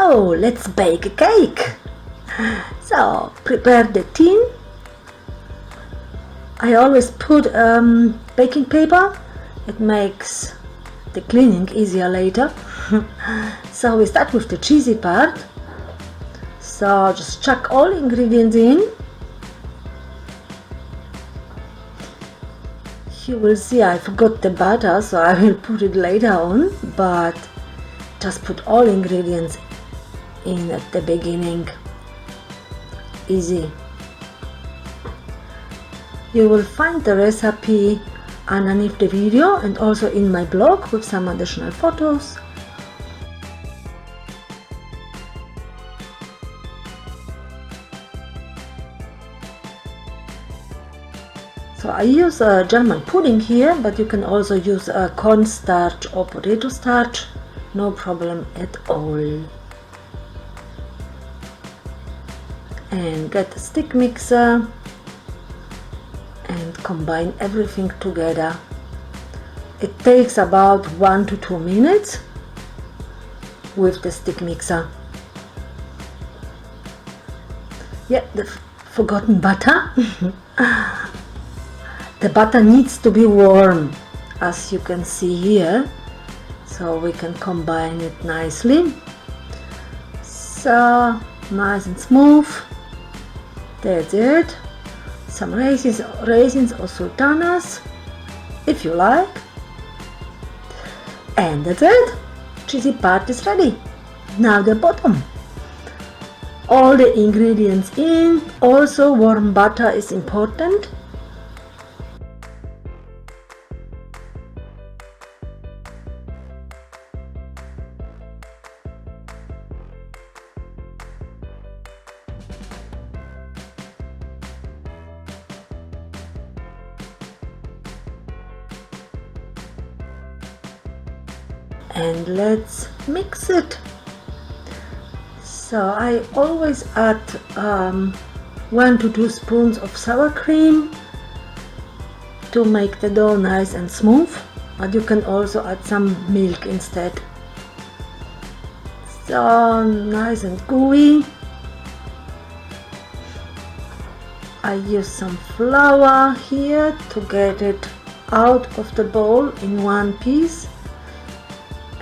So let's bake a cake. So prepare the tin. I always put baking paper. It makes the cleaning easier later. So we start with the cheesy part. So just chuck all ingredients in. You will see I forgot the butter, so I will put it later on, but just put all ingredients in at the beginning. Easy. You will find the recipe underneath the video and also in my blog with some additional photos. So I use a German pudding here, but you can also use a cornstarch or potato starch, no problem at all. And get the stick mixer and combine everything together. It takes about 1 to 2 minutes with the stick mixer. Yeah, the forgotten butter. The butter needs to be warm, as you can see here, so we can combine it nicely. So nice and smooth. That's it. Some raisins or sultanas, if you like. And that's it. Cheesy part is ready. Now the bottom. All the ingredients in. Also warm butter is important. And let's mix it. So I always add 1 to 2 spoons of sour cream to make the dough nice and smooth, but you can also add some milk instead. So nice and gooey. I use some flour here to get it out of the bowl in one piece.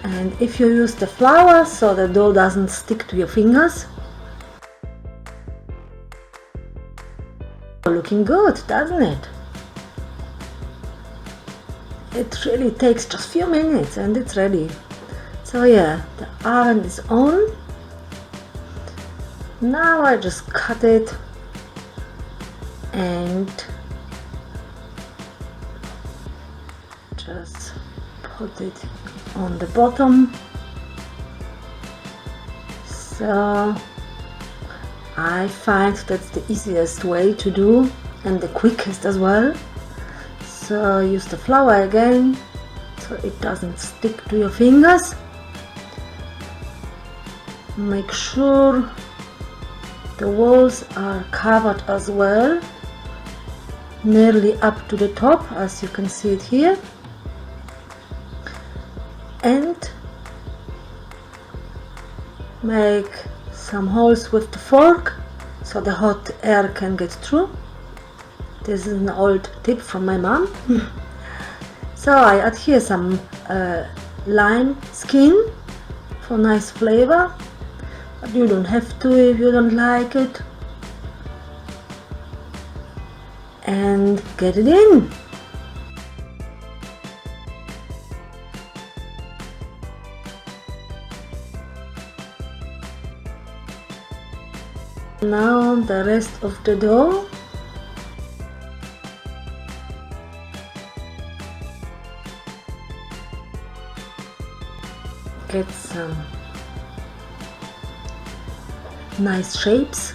And if you use the flour so the dough doesn't stick to your fingers. Looking good, doesn't it? It really takes just a few minutes and it's ready. So yeah, the oven is on. Now I just cut it and just put it on the bottom. So I find that's the easiest way to do and the quickest as well. So use the flour again so it doesn't stick to your fingers. Make sure the walls are covered as well, nearly up to the top, as you can see it here. And make some holes with the fork so the hot air can get through. This is an old tip from my mom. So I add here some lime skin for nice flavor, but you don't have to if you don't like it. And get it in. Now the rest of the dough. Get some nice shapes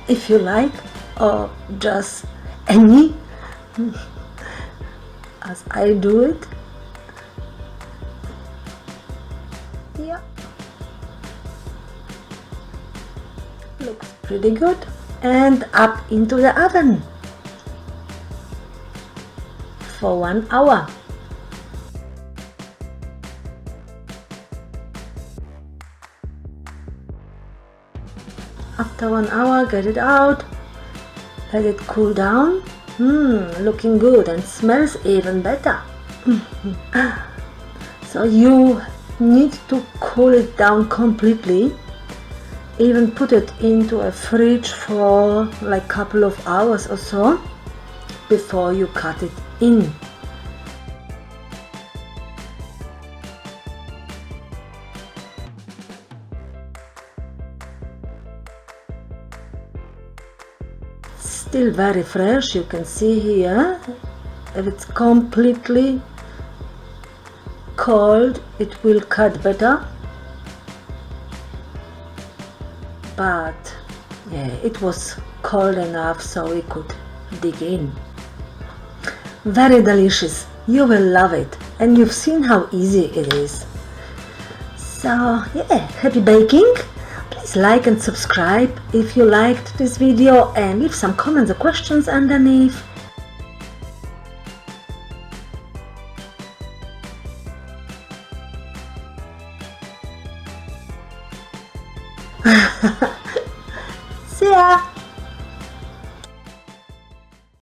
if you like, or just any, as I do it. Yeah. Looks pretty good. And up into the oven for 1 hour. after 1 hour, get it out, let it cool down. Looking good and smells even better. So you need to cool it down completely. Even put it into a fridge for like couple of hours or so before you cut it in. Still very fresh, you can see here. If it's completely cold, it will cut better. But yeah, it was cold enough so we could dig in. Very delicious, you will love it, and you've seen how easy it is. So yeah, happy baking. Please like and subscribe if you liked this video, and leave some comments or questions underneath.